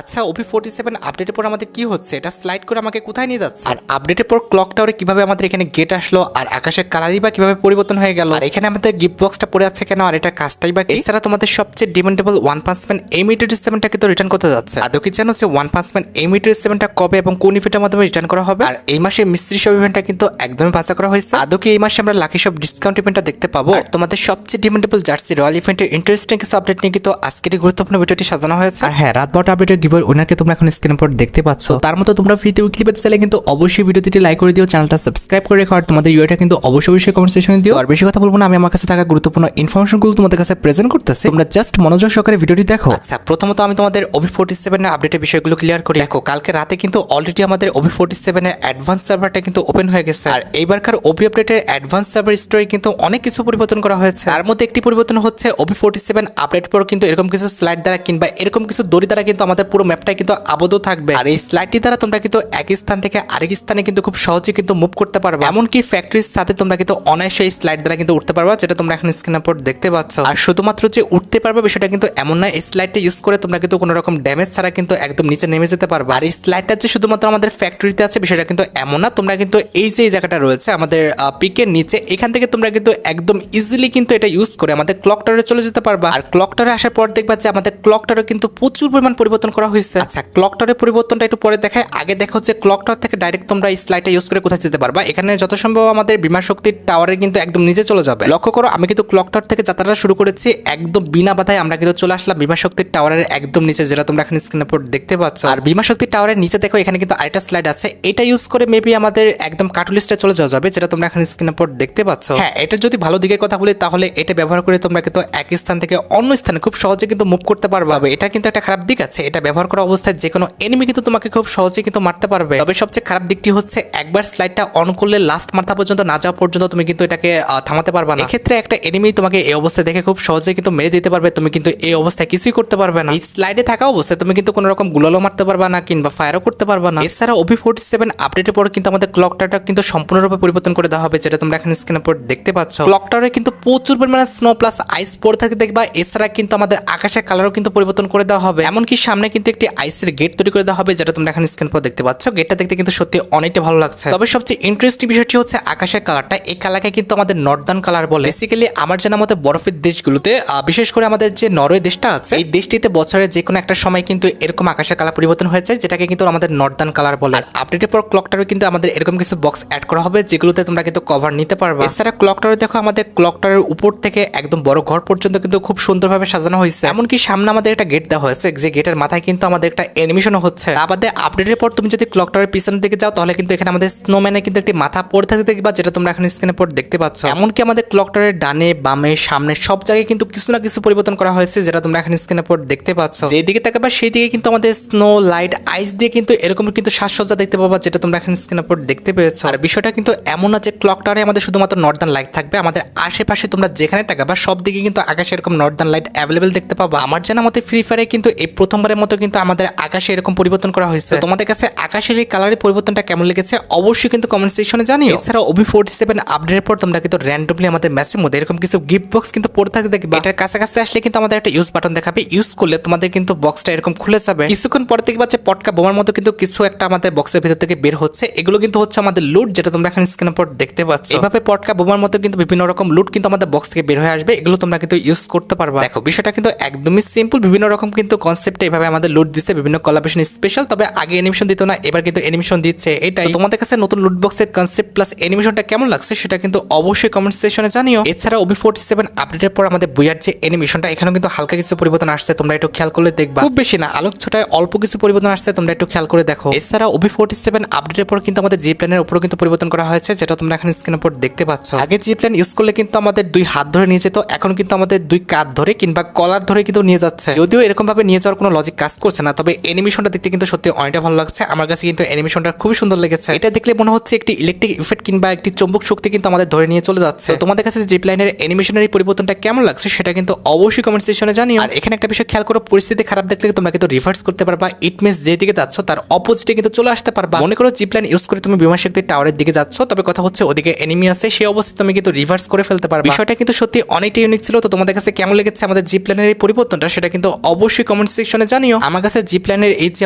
আচ্ছা OP47 আপডেটের পর আমাদের কি হচ্ছে, এটা স্লাইড করে আমাকে কোথায় নিয়ে যাচ্ছে? আর আপডেটের পর ক্লক টাওয়ারে কিভাবে আমাদের এখানে গেট আসলো, আর আকাশের কালারই বা কিভাবে পরিবর্তন হয়ে গেল, আর এখানে আমাদের গিফট বক্সটা পড়ে আছে কেন, আর এটা কাজটাই বা কি? এছাড়া তোমাদের সবচেয়ে ডিমান্ডেবল ওয়ান পাঞ্চ ম্যান এই মিটার সেভেনটা কিন্তু রিটার্ন করতে যাচ্ছে। আদৌ কি জানো যে ওয়ান পাঞ্চ ম্যান এই মিটার সেভেনটা কবে এবং কোন ইভেন্টের মাধ্যমে রিটার্ন করা হবে? আর এই মাসে মিস্ত্রি সব ইভেন্টটা কিন্তু একদমই বাছা করা হয়েছে। আদৌ কি এই মাসে আমরা লাকি সব ডিসকাউন্ট ইভেন্টটা দেখতে পাবো? আর তোমাদের সবচেয়ে ডিমান্ডেবল জার্সি রয়্যাল ইভেন্টের ইন্টারেস্টিং কিছু আপডেট নিয়ে কিন্তু আজকের এই গুরুত্বপূর্ণ ভিডিওটি সাজানো হয়েছে। আর হ্যাঁ, রাত 12টা আপডেটের গিভার উইনারকে তোমরা এখন স্ক্রিনের পর দেখতে পাচ্ছ। তার মতো তোমরা ফ্রিতে উইকলি পেতে চাইলে কিন্তু অবশ্যই ভিডিওটি লাইক করে দিও, চ্যানেলটা সাবস্ক্রাইব করে রেখো, আর তোমাদের ইউআইটা কিন্তু অবশ্যই কমেন্ট সেকশনে দিও। আর বেশি কথা বলবো না, আমি আমার কাছে থাকা গুরুত্বপূর্ণ ইনফরমেশনগুলো তোমাদের কাছে প্রেজেন্ট করতেছি, তোমরা জাস্ট মনোযোগ সহকারে ভিডিওটি দেখো। আচ্ছা, প্রথমত আমি তোমাদের OP47 এর আপডেটের বিষয়গুলো ক্লিয়ার করি। দেখো, কালকে রাতে কিন্তু অলরেডি আমাদের OP47 এর অ্যাডভান্স সার্ভারটা কিন্তু ওপেন হয়ে গেছে। আর এইবারকার OP আপডেটের অ্যাডভান্স সার্ভার স্টোরে কিন্তু অনেক কিছু পরিবর্তন করা হয়েছে। তার মধ্যে একটি পরিবর্তন হচ্ছে OP47 আপডেট পর কিন্তু এরকম কিছু স্লাইড দ্বারা কিংবা এরকম কিছু দড়ি দ্বারা কিন্তু আমাদের পুরো ম্যাপটা কিন্তু আবদ্ধ থাকবে। আর এই স্লাইডটি দ্বারা তোমরা কিন্তু এক স্থান থেকে আরেক স্থানে কিন্তু খুব সহজে কিন্তু মুভ করতে পারবে। এমনকি ফ্যাক্টরির সাথে তোমরা কিন্তু অনায়াসে এই স্লাইড দ্বারা কিন্তু উঠতে পারবে, যেটা তোমরা এখন স্ক্রিনের উপর দেখতে পাচ্ছ। আর শুধুমাত্র যে উঠতে পারবে বিষয়টা কিন্তু এমন না, এই স্লাইডটা ইউজ করে তোমরা কিন্তু কোনো রকম ড্যামেজ ছাড়া কিন্তু একদম নিচে নেমে যেতে পারবে। আর এই স্লাইডটা যে শুধুমাত্র আমাদের ফ্যাক্টরিতে আছে বিষয়টা কিন্তু এমন না, তোমরা কিন্তু এই যে জায়গাটা রয়েছে আমাদের পিকের নিচে, এখান থেকে তোমরা কিন্তু একদম ইজিলি কিন্তু এটা ইউজ করে আমাদের ক্লক টাওয়ারে চলে যেতে পারবা। আর ক্লক টাওয়ারে আসার পর দেখবা যে আমাদের ক্লক টাওয়ারে কিন্তু প্রচুর পরিমাণ পরিবর্তন করা হয়েছে। আচ্ছা, ক্লক টাওয়ারের পরিবর্তনটা একটু পরে দেখায়, আগে দেখা হচ্ছে ক্লক টাওয়ার থেকে ডাইরেক্ট তোমরা এই স্লাইডটা ইউজ করে কোথায় যেতে পারবা। এখানে যত সম্ভব আমাদের বিমা শক্তির টাওয়ারে কিন্তু একদম নিচে চলে যাবে। লক্ষ্য করো, আমি কিন্তু ক্লক টাওয়ার থেকে যাত্রাটা শুরু করেছি, একদম বিনা বাধায় আমরা কিন্তু চলে আসলাম বিমা শক্তির টাওয়ারের একদম নিচে, যেটা তোমরা এখন স্ক্রিনের উপর দেখতে পাচ্ছ। আর বিমা শক্তির টাওয়ারের নিচে দেখো, এখানে কিন্তু আরেকটা স্লাইড আছে, এটা ইউজ করে মেবি আমাদের একদম কার্টুলিস্টে চলে যাওয়া যাবে, যেটা তোমরা এখন স্ক্রিনের উপর দেখতে পাচ্ছ। হ্যাঁ, এটা যদি ভালো দিকের কথা বলি তাহলে এটা ব্যবহার করে তোমরা কিন্তু এক স্থান থেকে অন্য স্থানে খুব সহজে কিন্তু মুভ করতে পারবে। এটা কিন্তু একটা খারাপ দিক আছে, এটা ব্যবহার করা অবস্থায় যে কোনো এনিমি কিন্তু তোমাকে খুব সহজে কিন্তু মারতে পারবে। তবে সবচেয়ে খারাপ দিকটি হচ্ছে একবার স্লাইডটা অন করলে লাস্ট মাথা পর্যন্ত না যাওয়া পর্যন্ত তুমি কিন্তু এটাকে থামাতে পারবে না। এক্ষেত্রে একটা এনিমি তোমাকে এই অবস্থায় দেখে খুব সহজে কিন্তু মেরে দিতে পারবে, তুমি কিন্তু এই অবস্থায় কিছুই করতে পারবে না। এই স্লাইডে থাকা অবস্থায় তুমি কিন্তু কোনো রকম গুলালো মারতে পারবে না কিংবা ফায়ারও করতে পারবে না। এছাড়া OP47 আপডেটের পর কিন্তু আমাদের ক্লক টাওয়ারটা কিন্তু সম্পূর্ণরূপে পরিবর্তন করে দেওয়া হবে, যেটা তোমরা এখন স্ক্রিনের উপর দেখতে পাচ্ছ। ক্লক টাওয়ারে কিন্তু প্রচুর পরিমাণে স্নো প্লাস আইস পড়ে থাকে দেখবা। এছাড়া কিন্তু আমাদের আকাশের কালারও কিন্তু পরিবর্তন করে দেওয়া হবে, এমনকি সামনে কিন্তু একটি আইসের গেট তৈরি করে দেওয়া হবে, যেটা তোমরা এখন স্ক্রিনের উপর দেখতে পাচ্ছ। গেটটা দেখতে কিন্তু সত্যি অনেকটা ভালো লাগছে। তবে সবচেয়ে ইন্টারেস্টিং বিষয়টি হচ্ছে আকাশের কালারটা। এই কালারকে কিন্তু আমাদের নর্দার্ন কালার বলে। বেসিক্যালি আমার জানা মতে বরফের দেশগুলোতে, বিশেষ করে আমাদের যে নরওয়ে দেশটা আছে, এই দেশটিতে বছরের যে কোনো একটা সময় কিন্তু এরকম আকাশের কালার পরিবর্তন হয়ে যায়, যেটাকে কিন্তু আমাদের নর্দার্ন কালার বলে। আর আপডেটের পর ক্লক টাওয়ারে কিন্তু আমাদের এরকম কিছু বক্স অ্যাড করা হবে, যেগুলোতে তোমরা কিন্তু কভার নিতে পারবে। এছাড়া ক্লক টাওয়ারে দেখো, আমাদের ক্লক টাওয়ারের উপর থেকে একদম বড় ঘর পর্যন্ত কিন্তু খুব সুন্দরভাবে সাজানো হয়েছে। এমনকি সামনে আমাদের একটা গেট দেওয়া হয়েছে, যে গেটের মাথায় কিন্তু আমাদের একটা অ্যানিমেশনও হচ্ছে। আমাদের আপডেটের পর তুমি যদি ক্লক টাওয়ারের পিছনের দিকে যাও, তাহলে কিন্তু এখানে আমাদের স্নোম্যানের কিন্তু একটি মাথা পড়ে থাকতে দেখবা, যেটা তোমরা এখন স্ক্রিনের পর দেখতে পাচ্ছ। এমনকি আমাদের ক্লক টাওয়ারের ডানে বামে সামনে সব জায়গায় কিন্তু কিছু না কিছু পরিবর্তন করা হয়েছে, যেটা তোমরা এখন স্ক্রিনের পর দেখতে পাচ্ছ। যেদিকে তাকাবা সেই দিকে কিন্তু আমাদের স্নো লাইট আইস দিয়ে কিন্তু এরকম কিন্তু সাজসজ্জা দেখতে পাবা, যেটা তোমরা এখন স্ক্রিনের পর দেখতে পেয়েছো। আর বিষয়টা কিন্তু এমন না যে ক্লক টাওয়ারে আমাদের শুধুমাত্র নর্দার্ন লাইট থাকবে, আমাদের আশেপাশে তোমরা যেখানে তাকাবা সব দিকে কিন্তু আকাশে এরকম নর্দার্ন লাইট অ্যাভেলেবেল দেখতে পাবা। আমার জানা মতে ফ্রি ফায়ারে কিন্তু এই প্রথমবারের মতো কিন্তু আমাদের আকাশে এরকম পরিবর্তন করা হয়েছে। তোমাদের কাছে আকাশের এই কালারের পরিবর্তনটা কেমন লেগেছে অবশ্যই কিন্তু কমেন্ট সেকশনে জানিও। এছাড়া OP47 আপডেটের পর তোমরা কিন্তু র্যান্ডমলি আমাদের ম্যাচের মধ্যে এরকম কিছু গিফট বক্স কিন্তু পড়ে থাকতে দেখবে। এটার কাছাকাছি আসলে কিন্তু আমাদের একটা ইউজ বাটন দেখাবে, ইউজ করলে তোমাদের কিন্তু বক্সটা এরকম খুলে যাবে। কিছুক্ষণ পর থেকে পাচ্ছে পটকা বোমার মতো কিন্তু কিছু একটা আমাদের বক্সের ভিতর থেকে বের হচ্ছে। এগুলো কিন্তু হচ্ছে আমাদের লুট, যেটা তোমরা এখন স্ক্রিনের উপর দেখতে পাচ্ছ। এভাবে পটকা বোমার মতো কিন্তু বিভিন্ন রকম লুট কিন্তু আমাদের বক্স থেকে বের হয়ে আসবে, এগুলো তোমরা কিন্তু ইউজ করতে পারবা। দেখো, বিষয়টা কিন্তু একদমই সিম্পল, বিভিন্ন রকম কিন্তু কনসেপ্টে এভাবে আমাদের লুট দিচ্ছে, বিভিন্ন কোলাবরেশন স্পেশাল। তবে আগে অ্যানিমেশন দিত না, এবার কিন্তু অ্যানিমেশন দিচ্ছে। এটাই তোমাদের কাছে নতুন লুট বক্সের কনসেপ্ট প্লাস অ্যানিমেশনটা কেমন লাগছে সেটা কিন্তু অবশ্যই কমেন্ট সেকশনে জানিও। এছাড়া OP47 আপডেটের পর আমাদের বুয়ার যে অ্যানিমেশনটা, এখানেও কিন্তু হালকা কিছু পরিবর্তন আসছে, তোমরা একটু খেয়াল করলে দেখবা। খুব বেশি না, আলোক ছোটায় অল্প কিছু পরিবর্তন আসছে, তোমরা একটু খেয়াল করে দেখো। এছাড়া OP47 আপডেটের পর কিন্তু আমাদের জি প্ল্যানের উপর কিন্তু পরিবর্তন করা হয়েছে, যেটা তোমরা এখন স্ক্রিনের উপর দেখতে পাচ্ছ। আগে জি প্ল্যান ইউজ করলে কিন্তু আমাদের দুই হাত ধরে নিয়ে যেত, এখন কিন্তু আমাদের দুই কাঁধ ধরে কিংবা কলার ধরে কিন্তু নিয়ে যাচ্ছে। যদিও এরকম ভাবে নিয়ে যাওয়ার কোনো লজিক কাজ করছে না, তবে অ্যানিমেশনটা দেখতে কিন্তু সত্যি অনেকটা ভালো লাগছে। আমার কাছে কিন্তু অ্যানিমেশনটা খুবই সুন্দর লেগেছে। এটা দেখলে মনে হচ্ছে একটি ইলেকট্রিক ইফেক্ট কিংবা একটি চুম্বক শক্তি কিন্তু আমাদের ধরে নিয়ে চলে যাচ্ছে। তোমাদের কাছে জি প্ল্যানের অ্যানিমেশনের পরিবর্তনটা কেমন লাগছে সেটা কিন্তু অবশ্যই কমেন্ট সেকশনে জানিও। আর এখানে একটা বিষয় খেয়াল করো, পরিস্থিতি খারাপ দেখলে তোমরা কিন্তু রিভার্স করতে পারবা। ইট মিনস যেদিকে যাচ্ছ তার অপোজিটে কিন্তু চলে আসতে পারবা। মনে করো জি প্ল্যান ইউজ করে তুমি বিমান শক্তির টাওয়ারের দিকে যাচ্ছ, তবে কথা হচ্ছে ওদিকে এনিমি আছে, সেই অবস্থায় তুমি কিন্তু রিভার্স করে ফেলতে পারবে। বিষয়টা কিন্তু সত্যি অনেকটা ইউনিক ছিল। তো তোমাদের কাছে কেমন লেগেছে আমাদের জি প্ল্যানের এই পরিবর্তনটা সেটা কিন্তু অবশ্যই কমেন্ট সেকশনে জানিও। আমার কাছে জিপ লাইনের এই যে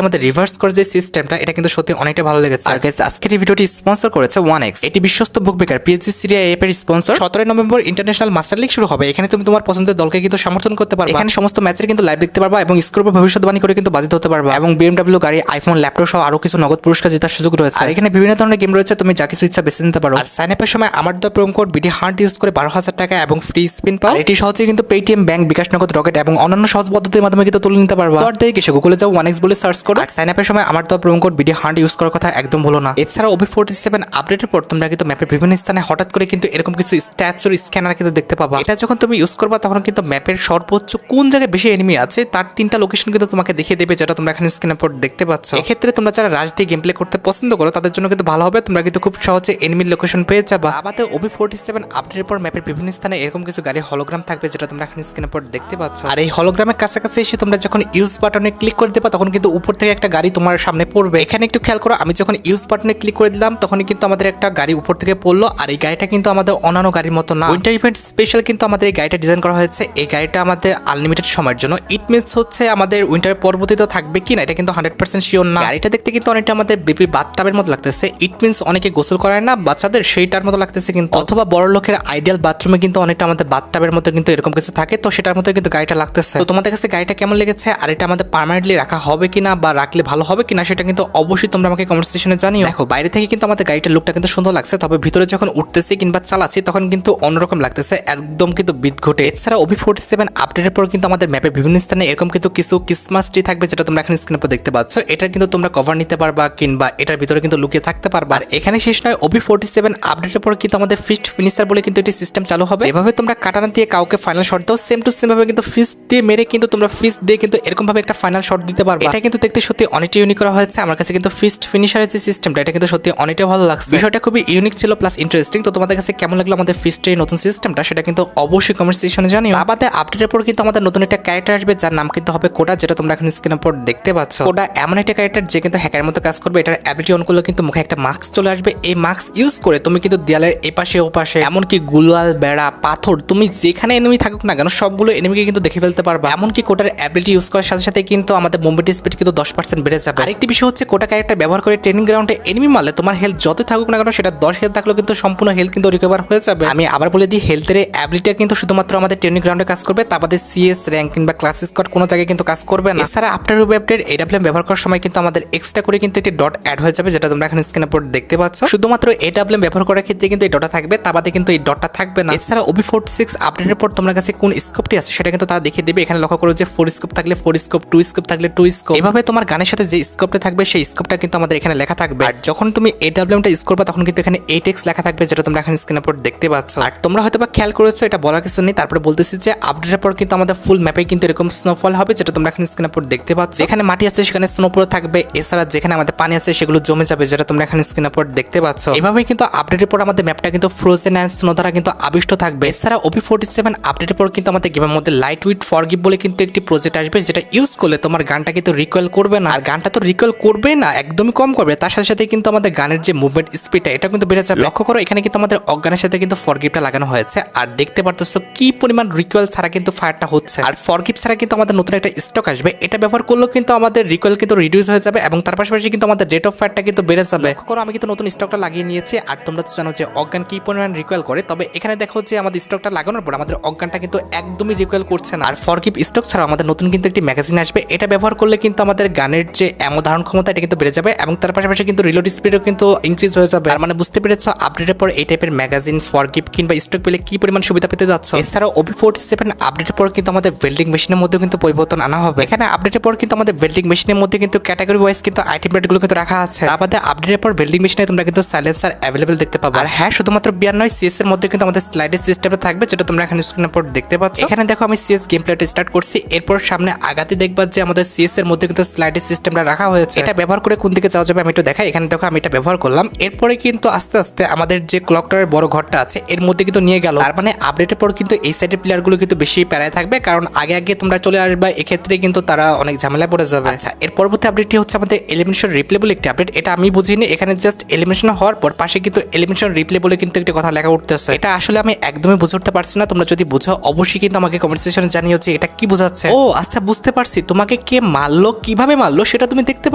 আমাদের রিভার্স করার যে সিস্টেমটা, এটা কিন্তু সত্যি অনেকটা ভালো লেগেছে। আর গাইস, আজকের এই ভিডিওটি স্পন্সর করেছে 1x। এটি বিশ্বস্ত বুক মেকার পিএসজি সিরিয়া অ্যাপের sponsor. 17 November international master league শুরু হবে। এখানে তুমি তোমার পছন্দের দলকে কিন্তু সমর্থন করতে পারবে। এখানে সমস্ত ম্যাচের কিন্তু লাইভ দেখতে পারবা এবং স্কোর ভবিষ্যৎবাণী করে কিন্তু বাজিত হতে পারবা। এবং BMW গাড়ি, আইফোন, ল্যাপটপ সহ আরো কিছু নগদ পুরস্কার জেতার সুযোগ রয়েছে। আর এখানে বিভিন্ন ধরনের গেম রয়েছে, তুমি যা কিছু ইচ্ছা বেছে নিতে পারো। আর সাইন আপের সময় আমার দেওয়া promo code BD heart use করে 12,000 টাকা এবং ফ্রি স্পিন পাও। এটি সহজে কিন্তু পেটিএম, ব্যাংক, বিকাশ নগদ, রকেট এবং অন্যান্য সহজ পদ্ধতির মাধ্যমে কিন্তু তুলে নিতে পারবা। তো দেখে এসে গুগলে যাও 1x বলে সার্চ করো। আর সাইন আপের সময় আমার দেওয়া promo code BD heart use করার কথা একদম ভুলো না। এছাড়া OB47 আপডেটের পর তোমরা কিন্তু ম্যাপের বিভিন্ন স্থানে হঠাৎ করে কিন্তু এরকম কিছু স্ট্যাচুর স্ক্যানার কিন্তু দেখতে পাবা। এটা যখন তুমি ইউজ করবা তখন কিন্তু ম্যাপের সর্বোচ্চ কোন জায়গায় বেশি এনিমি আছে তার 3টা লোকেশন কিন্তু তোমাকে দেখিয়ে দেবে, যেটা তোমরা এখানে স্ক্যানের পর দেখতে পাচ্ছ। এক্ষেত্রে তোমরা যারা রাশ দিয়ে গেম প্লে করতে পছন্দ করো তাদের জন্য কিন্তু ভালো হবে, তোমরা কিন্তু খুব সহজে এনিমির লোকেশন পেয়ে যাবা। আবার OB47 আপডেটের পর ম্যাপের বিভিন্ন স্থানে এরকম কিছু গাড়ি হলোগ্রাম থাকবে, যেটা তোমরা এখানে স্ক্যানের পর দেখতে পাচ্ছ। আর এই হলোগ্রামের কাছাকাছি এসে তোমরা যখন ইউজ বাটনে ক্লিক করে দেবা তখন কিন্তু উপর থেকে একটা গাড়ি তোমার সামনে পড়বে। এখানে একটু খেয়াল করো, আমি যখন ইউজ বাটনে ক্লিক করে দিলাম তখনই কিন্তু আমাদের একটা গাড়ি উপর থেকে পড়লো। আর এই গাড়িটা কিন্তু আমাদের অন্যান্য গাড়ির মতো না, উইন্টার ইভেন্ট স্পেশাল কিন্তু আমাদের এই গাড়িটা ডিজাইন করা হয়েছে। এই গাড়িটা আমাদের আনলিমিটেড সময়ের জন্য। ইট মিনস হচ্ছে আমাদের উইন্টার পরবর্তীতে থাকবে কিনা এটা কিন্তু 100% শিওর না। গাড়িটা দেখতে কিন্তু অনেকটা আমাদের বেবি বাথটাবের মতো লাগতেছে। ইট মিনস অনেকে গোসল করায় না বাচ্চাদের, সেইটার মতো লাগতেছে কিন্তু। অথবা বড় লোকের আইডিয়াল বাথরুমে কিন্তু অনেকটা আমাদের বাথটাবের মতো কিন্তু এরকম কিছু থাকে, তো সেটার মতো কিন্তু গাড়িটা লাগতেছে। তো তোমাদের কাছে গাড়িটা কেমন লেগেছে আর এটা আমাদের পার্মানেন্টলি রাখা হবে কিনা বা রাখলে ভালো হবে কিনা সেটা কিন্তু অবশ্যই তোমরা আমাকে কমেন্ট সেকশনে জানিও। দেখো, বাইরে থেকে কিন্তু আমাদের গাড়িটার লুকটা কিন্তু সুন্দর লাগছে, তবে ভিতরে যখন উঠতেছি কিংবা চালাচ্ছি তখন কিন্তু অন্যরকম লাগতেছে, একদম কিন্তু বিদঘটে। এছাড়া OB47 আপডেটের পর কিন্তু আমাদের ম্যাপে বিভিন্ন স্থানে এরকম কিন্তু কিছু ক্রিসমাস ট্রি থাকবে, যেটা তোমরা এখানে স্ক্রিনের উপর দেখতে পাচ্ছ। এটা কিন্তু তোমরা কভার নিতে পারবা কিংবা এটার ভিতরে কিন্তু লুকিয়ে থাকতে পারবা। আর এখানে শেষ নয়, OB47 আপডেটের পর কিন্তু আমাদের ফিস্ট ফিনিশার বলে কিন্তু একটি সিস্টেম চালু হবে। যেভাবে তোমরা কাটানা দিয়ে কাউকে ফাইনাল শট দাও, সেম টু সেম ভাবে কিন্তু ফিস্ট দিয়ে মেরে কিন্তু তোমরা ফিস্ট দিয়ে কিন্তু এরকম ভাবে একটা ফাইনাল শট দিতে পারবা। এটা কিন্তু দেখতে সত্যি অনেকটা ইউনিক করা হয়েছে। আমার কাছে কিন্তু ফিস্ট ফিনিশারের যে সিস্টেমটা এটা কিন্তু সত্যি অনেকটা ভালো লাগছে। বিষয়টা খুবই ইউনিক ছিল প্লাস ইন্টারেস্টিং। তো তোমাদের কাছে কেমন লাগলো আমাদের ফিস্টের নতুন সিস্টেমটা সেটা কিন্তু অবশ্যই কমেন্ট সেকশনে জানিও। আমাদের আপডেটের পর কিন্তু আমাদের নতুন একটা ক্যারেক্টার আসবে যার নাম কিন্তু হবে কোডা, যেটা তোমরা এখানে স্ক্রিনের উপর দেখতে পাচ্ছ। কোডা এমন একটা ক্যারেক্টার যে কিন্তু হ্যাকারের মতো কাজ করবে। এটার অ্যাবিলিটি অন করলে কিন্তু মুখে একটা মাস্ক চলে আসবে। এই মাস্ক ইউজ করে তুমি কিন্তু দেয়ালের এপাশে ওপাশে এমনকি গুলাল, বেড়া, পাথর, তুমি যেখানে এনিমি থাকুক না কেন সবগুলো এনিমিকে কিন্তু দেখে ফেলতে পারবে। এমনকি কোডার অ্যাবিলিটি ইউজ করার সাথে সাথে কিন্তু আমাদের মুভমেন্ট স্পিড কিন্তু 10% বেড়ে যাবে। আরেকটি বিষয় হচ্ছে কোডা ক্যারেক্টার ব্যবহার করে ট্রেনিং গ্রাউন্ডে এনিমি মারলে তোমার হেলথ যত থাকুক না কেন সেটা 10 হেলথ থাকলেও কিন্তু সম্পূর্ণ হেলথ কিন্তু রিকভার হয়ে যাবে। আমি আবার বলে দিই, হেলথের অ্যাবিলিটি কিন্তু শুধুমাত্র আমাদের ট্রেনিং গ্রাউন্ডে কাজ করবে, তা বাদে সিএস র্যাঙ্ক কিংবা ক্লাস স্কোয়াড কোনো জায়গায় কিন্তু কাজ করবে না। এছাড়া আফটার আপডেট AWM ব্যবহার করার সময় কিন্তু আমাদের এক্সট্রা করে কিন্তু একটি ডট অ্যাড হয়ে যাবে, যেটা তোমরা এখানে স্ক্রিনের উপর দেখতে পাচ্ছ। শুধুমাত্র AWM ব্যবহার করার ক্ষেত্রে কিন্তু এই ডটটা থাকবে, তা বাদে কিন্তু এই ডটটা থাকবে না। এছাড়া OB46 আপডেটের পর তোমার কাছে কোন স্কোপটি আছে সেটা কিন্তু তারা দেখিয়ে দেবে। এখানে লক্ষ্য করো যে 4 স্কোপ থাকলে 4 স্কোপ, 2 স্কোপ থাকলে 2 স্কোপ, এভাবে তোমার গানের সাথে যে স্কোপটা থাকবে সেই স্কোপটা কিন্তু আমাদের এখানে লেখা থাকবে। আর যখন তুমি AWMটা ইউজ করবে তখন কিন্তু এখানে 8x লেখা থাকবে, যেটা তোমরা এখানে স্ক্রিনের উপর দেখতে পাচ্ছ। আর তোমরা হয়তোবা খেয়াল করেছো, এটা বলার কিছু নেই, তারপরে বলতেছি যে আপডেটের পর কিন্তু আমাদের ফুল ম্যাপে কিন্তু এরকম স্নোফল হবে, যেটা তোমরা এখানে স্ক্রিনের উপর দেখতে পাচ্ছ। যেখানে মাটি আছে সেখানে স্নোফল থাকবে, এছাড়া যেখানে আমাদের পানি আছে সেগুলো জমে যাবে, যেটা তোমরা এখানে স্ক্রিনের উপর দেখতে পাচ্ছ। এভাবেই কিন্তু আপডেটের পর আমাদের ম্যাপটা কিন্তু ফ্রোজেন এন্ড স্নো দ্বারা কিন্তু আবিষ্ট থাকবে। এছাড়া OB47 আপডেটের পর কিন্তু আমাদের গেমের মধ্যে লাইট উইথ ফরগিভ বলে কিন্তু একটি প্রজেক্ট আসবে, যেটা ইউজ করলে তোমার গানটা কিন্তু রিকয়েল করবে না। আর গানটা তো রিকয়েল করবে না, একদমই কম করবে, তার সাথে সাথে কিন্তু আমাদের গানের যে মুভমেন্ট স্পিডটা এটা কিন্তু বেড়ে যাবে। লক্ষ্য করো, এখানে কিন্তু আমাদের অজ্ঞানের সাথে কিন্তু ফরগিভটা লাগানো হয়েছে। আর দেখতে পারতেছো কি পরিমাণ রিকয়েল ছাড়া কিন্তু ফায়ারটা হচ্ছে। আর ফরগিভ ছাড়া কিন্তু আমাদের নতুন একটা স্টক আসবে, এটা ব্যবহার করলেও কিন্তু আমাদের রিকয়েল কিন্তু রিডিউস হয়ে যাবে এবং তার পাশাপাশি কিন্তু আমাদের রেট অফ ফায়ারটা কিন্তু বেড়ে যাবে। লক্ষ্য করো, আমি কিন্তু নতুন স্টকটা লাগিয়ে নিয়েছি। আর তোমরা তো জানো যে অজ্ঞান কি পরিমাণ রিকয়েল করে, তবে এখানে দেখো যে আমাদের স্টকটা লাগানোর পর আমাদের অজ্ঞানটা কিন্তু একদমই রিকয়েল করছে না। আর ফরগিভ স্টক ছাড়া আমাদের নতুন কিন্তু একটি ম্যাগাজিন আসবে, এটা ব্যবহার করলে কিন্তু আমাদের গানের যে এমো ধারণ ক্ষমতা এটা কিন্তু বেড়ে যাবে এবং তার পাশাপাশি কিন্তু রিলোড স্পিডও কিন্তু ইনক্রিজ হয়ে যাবে। আর মানে বুঝতে পেরেছো আপডেটের পর এই টাইপের ম্যাগাজিন, ফরগিভ কিংবা স্টক পেলে কি পরিমাণ সুবিধা পেতে যাচ্ছ। এছাড়াও OB47 আপডেটের পর কিন্তু আমাদের ওয়েল্ডিং মেশিনের মধ্যে কিন্তু পরিবর্তন আনা হবে। এখানে আপডেটের পর কিন্তু আমাদের ওয়েল্ডিং মেশিনের মধ্যে কিন্তু ক্যাটাগরি ওয়াইজ কিন্তু আইটেম রেটগুলো কিন্তু রাখা আছে। আমাদের আপডেটের পর ওয়েল্ডিং মেশিনে তোমরা কিন্তু সাইলেন্সার অ্যাভেলেবল দেখতে পাবে। আর হ্যাঁ, শুধুমাত্র বিয়ার নয়, সিএস এর মধ্যে কিন্তু আমাদের স্লাইডের সিস্টেমটা থাকবে, যেটা তোমরা এখানে স্ক্রিনের উপর দেখতে পাচ্ছ। এখানে দেখো আমি সিএস গেম প্লেটা স্টার্ট করছি, এরপর সামনে আগাতে দেখবা যে আমাদের সিএস এর মধ্যে কিন্তু স্লাইডের সিস্টেমটা রাখা হয়েছে। এটা ব্যবহার করে কোন দিকে যাওয়া যাবে আমি একটু দেখাই। এখানে দেখো আমি এটা ব্যবহার করলাম, এরপরে কিন্তু আস্তে আস্তে আমাদের যে ক্লক টাওয়ারের বড় ঘরটা আছে এর মধ্যে কিন্তু নিয়ে গেল। তার মানে আপডেটের পর কিন্তু এই সাইডের প্লেয়ারগুলো কিন্তু বেশি প্যারায় থাকবে, কারণ আগে আগে তোমরা চলে আসবে, এক্ষেত্রে কিন্তু তারা অনেক ঝামেলায় পড়ে যাবে। আচ্ছা, এর পরবর্তী আপডেটটি হচ্ছে আমাদের এলিমিনেশন রিপ্লে বলে একটি আপডেট। এটা আমি বুঝিনি, এখানে জাস্ট এলিমিনেশন হওয়ার পর পাশে কিন্তু এলিমিনেশন রিপ্লে বলে কিন্তু একটি কথা লেখা উঠতেছে। এটা আসলে আমি একদমই বুঝে উঠতে পারছি না, তোমরা যদি বুঝো অবশ্যই কিন্তু আমাকে কমেন্ট সেকশনে জানিও যে এটা কি বোঝাচ্ছে। ও আচ্ছা, বুঝতে পারছি, তোমাকে আমাকে কে মারলো, কিভাবে মারলো সেটা তুমি দেখতে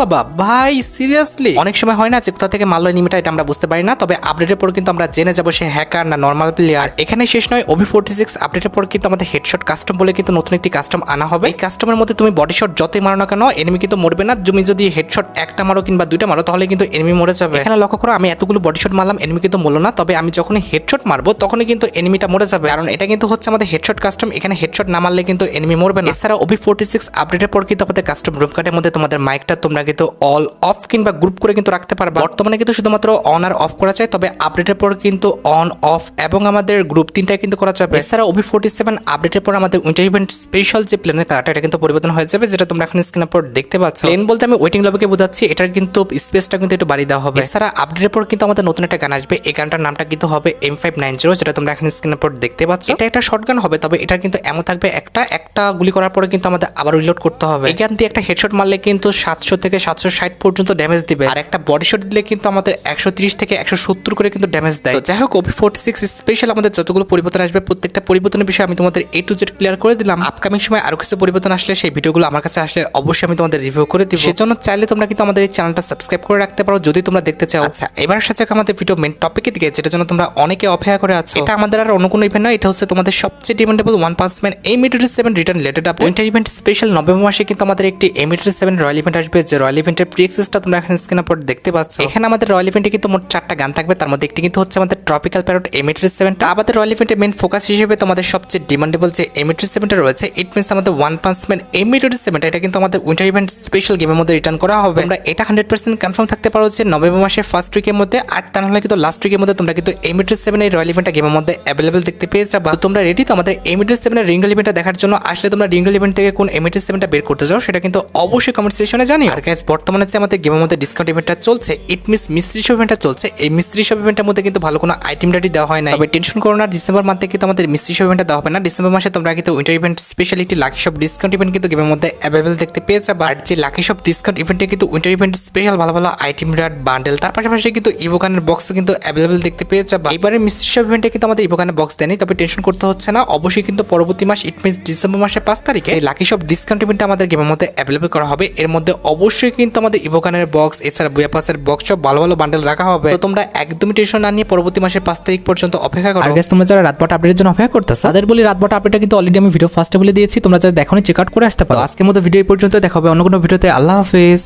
পাবা। ভাই সিরিয়াসলি অনেক সময় হয় না যে কোথা থেকে মারলো এনিমিটা, এটা আমরা বুঝতে পারি না। তবে আপডেটের পর কিন্তু আমরা জেনে যাবো সে হ্যাকার না নর্মাল প্লেয়ার। এখানে শেষ নয়, OB46 আপডেটের পর কিন্তু আমাদের হেডশট কাস্টম বলে কিন্তু নতুন একটি কাস্টম আনা হবে। এই কাস্টমের মধ্যে তুমি বডি শট যতই মারো না কেন এনিমি কিন্তু মরবে না। তুমি যদি হেডশট একটা মারো কিংবা দুইটা মারো তাহলে কিন্তু এনিমি মরে যাবে। এখানে লক্ষ্য করো আমি এতগুলো বডি শট মারলাম, এনিমি কিন্তু মরলো না। তবে আমি যখনই হেডশট মারবো তখনই কিন্তু এনিমিটা মরে যাবে, কারণ এটা কিন্তু হচ্ছে আমাদের হেডশট কাস্টম। এখানে হেডশট না মারলে কিন্তু এনিমি মরবে না। এছাড়া OB46 আপডেটের পর কিন্তু আমাদের কাস্টম রুম কার্ডের মধ্যে তোমাদের মাইকটা তোমরা কিন্তু অল অফ কিংবা গ্রুপ করে কিন্তু রাখতে পারবে। বর্তমানে কিন্তু শুধুমাত্র অন আর অফ করা যায়, তবে আপডেটের পর কিন্তু অন অফ এবং আমাদের গ্রুপ তিনটাই কিন্তু করা যাবে। এছাড়া OB47 আপডেটের পর আমাদের উইন্টার ইভেন্ট স্পেশাল যে প্লেনের কালারটা এটা কিন্তু পরিবর্তন হয়ে যাবে, যেটা তোমরা এখন স্ক্রিনের পর দেখতে পাচ্ছ। প্লেন বলতে আমি ওয়েটিং লবিকে বোঝাচ্ছি, এটার কিন্তু স্পেসটা কিন্তু একটু বাড়িয়ে দেওয়া হবে। এছাড়া আপডেটের পর কিন্তু আমাদের নতুন একটা গান আসবে, এই গানটার নামটা কিন্তু হবে M590, যেটা তোমরা এখন স্ক্রিনের পর দেখতে পাচ্ছ। এটা একটা শর্ট গান হবে, তবে এটা কিন্তু এমন থাকবে একটা গুলি করার পরে কিন্তু আমাদের আবার রিলোড করতে হবে। এই গান দিয়ে একটা হেডশট মারলে কিন্তু 700 থেকে 760 পর্যন্ত ড্যামেজ দিবে, আর একটা বডি শট দিলে কিন্তু আমাদের 130 থেকে 170 করে কিন্তু ড্যামেজ দেয়। তো যাই হোক, OB46 স্পেশাল আমাদের যতগুলো পরিবর্তন আসবে প্রত্যেকটা পরিবর্তনের বিষয়ে আমি তোমাদের A to Z ক্লিয়ার করে দিলাম। আপকামিং সময় আরো কিছু পরিবর্তন আসলে সেই ভিডিওগুলো আমার কাছে আসলে অবশ্যই আমি তোমাদের রিভিউ করে দিব। সেজন্য চাইলে তোমরা কিন্তু আমাদের এই চ্যানেলটা সাবস্ক্রাইব করে রাখতে পারো যদি তোমরা দেখতে চাও। আচ্ছা, এবার সাথে আমাদের ভিডিও মেন টপিকের দিকে, যেটার জন্য তোমরা অনেকে অপেক্ষা করে আছো। এটা আমাদের আর অন্য কোনো ইভেন্ট নয়, এটা হচ্ছে তোমাদের সবচেয়ে demandable one punch man M87 return লেটেড আপডেট। উইন্টার ইভেন্ট স্পেশাল নভেম্বর মাসে কিন্তু আমাদের একটি M87 রয়্যাল ইভেন্ট আসবে, যে রয়্যাল ইভেন্টের প্রি অ্যাক্সেসটা তোমরা এখানে স্ক্রিনের পর দেখতে পাচ্ছ। এখানে আমাদের রয়্যাল ইভেন্টে কিন্তু মোট 4টা গান থাকবে, তার মধ্যে একটি কিন্তু হচ্ছে আমাদের ট্রপিক্যাল প্যারট M87। আমাদের রয়্যাল ইভেন্টের মেন ফোকাস হিসেবে তোমাদের সবচেয়ে ডিমান্ডেবল যে M87 রয়েছে, ইট মিন্স আমাদের ওয়ান পাঞ্চ ম্যান M87 এটা কিন্তু আমাদের উইন্টার ইভেন্ট স্পেশাল গেমের মধ্যে রিটার্ন করা হবে। তোমরা এটা 100% কনফার্ম থাকতে পারো যে নভেম্বর মাসের ফার্স্ট উইকের মধ্যে, আর তা নাহলে কিন্তু লাস্ট উইকের মধ্যে তোমরা কিন্তু M87 এই রয়্যাল ইভেন্টটা গেমের মধ্যে অ্যাভেলেবল দেখতে পেয়ে যাবে। তোমরা রেডি তো আমাদের M87 এর রিং ইভেন্টটা দেখার জন্য? আসলে তোমরা রিং ইভেন্ট থেকে কোন M87টা বের করতে চাও সেটা কিন্তু অবশ্যই কমেন্ট সেকশনে জানিও। আর গাইস, বর্তমানে যে আমাদের গেমের মধ্যে ডিসকাউন্ট ইভেন্টটা চলছে, ইট মিন্স মিস্ট্রি শপ ইভেন্টটা চলছে। এই মিস্ট্রি শপ ইভেন্টের মধ্যে কিন্তু ভালো কোনো আইটেম ডাটি দেওয়া হয় না, তবে টেনশন করো না, ডিসেম্বর মাসে কিন্তু আমাদের মিস্ট্রি শপ ইভেন্টটা দেওয়া হবে না। ডিসেম্বর মাসে তোমরা কিন্তু winter event speciality lucky shop discount event কিন্তু গেমের মধ্যে অ্যাভেলেবল দেখতে পেয়ে যাবে। আর যে লাকি শপ ডিসকাউন্ট ইভেন্টে কিন্তু উইন্টার ইভেন্ট স্পেশাল ভালো ভালো আইটেম ডাট বান্ডেল, তার পাশাপাশি কিন্তু ইভোকানের বক্সও কিন্তু অ্যাভেলেবল দেখতে পেয়ে যাবে। এবারে মিস্ট্রি শপ ইভেন্টে কিন্তু আমাদের ইভোকানের বক্স দেয়নি, তবে টেনশন করতে হচ্ছে না। অবশ্যই কিন্তু পরবর্তী মাস ইট মিন্স ডিসেম্বর মাসের 5 তারিখে এই লাকি শপ ডিসকাউন্ট ইভেন্টটা আমাদের গেমের মধ্যে অ্যাভেলেবল করা হবে। এর মধ্যে অবশ্যই কিন্তু আমাদের ইভোকানের বক্স, এছাড়া বুয়া পাসের বক্স সব ভালো ভালো বান্ডেল রাখা হবে। তো তোমরা একদমই টেনশন না নিয়ে পরবর্তী মাসের 5 তারিখ পর্যন্ত অপেক্ষা করো। আর গাইস, তোমরা যারা রাতবাট আপডেটের জন্য অপেক্ষা করতেছো তাদের বলি, রাতবাট আপডেটটা কিন্তু অলরেডি আমি ভিডিও ফার্স্টে বলে দিয়েছি, তোমরা যারা দেখোনি চেক আউট করে আসতে পারো। আজকের মতো ভিডিও এই পর্যন্ত, দেখা হবে অন্য কোনো ভিডিওতে। আল্লাহ হাফেজ।